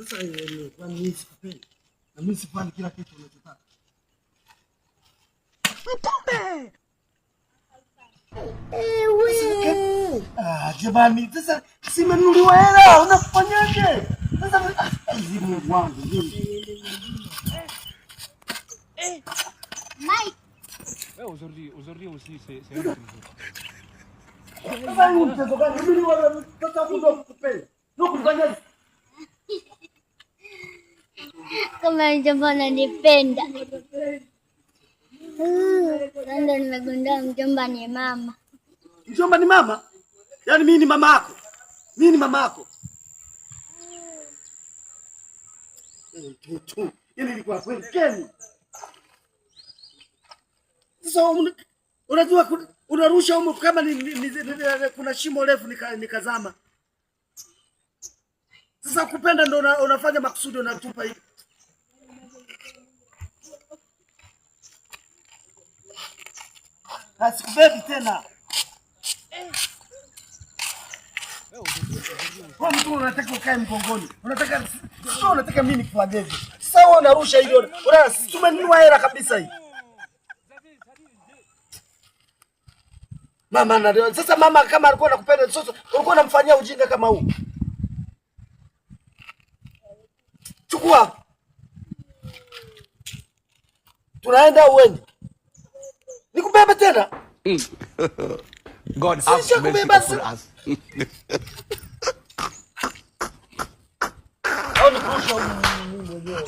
Sasa kwa nini sikupenda? Na mimi sifanye kila kitu unachotaka. Mtumbe. Jamani, sasa simenunuliwa hela, unafanyaje? Sasa Mungu wangu. Mike. Aujourd'hui aussi c'est Sasa huu mchezo gani? Mimi ni wale mtoto kundo kupenda. Ndio kufanya. Kama mjomba ananipenda. Ndio nimegundua mjomba ni mama. Mjomba ni mama? Yaani mimi ni mama yako. Mimi ni mama yako. Yaani ilikuwa kweli Keni. Sasa unajua unarusha huko kama kuna shimo refu nikazama. Sasa kupenda ndo unafanya makusudi unatupa hivi. Asikubebi tena. Kwa mtu unataka ukae mgongoni. Unataka mimi nikufanyeze. Sasa wewe unarusha hiyo. Tumenunua hela kabisa hii. Mama na sasa mama kama alikuwa anakupenda sasa ulikuwa unamfanyia ujinga kama huu. Chukua. Tunaenda uende. Nikubebe tena. God have mercy upon us. Au nikurusha mwenyewe.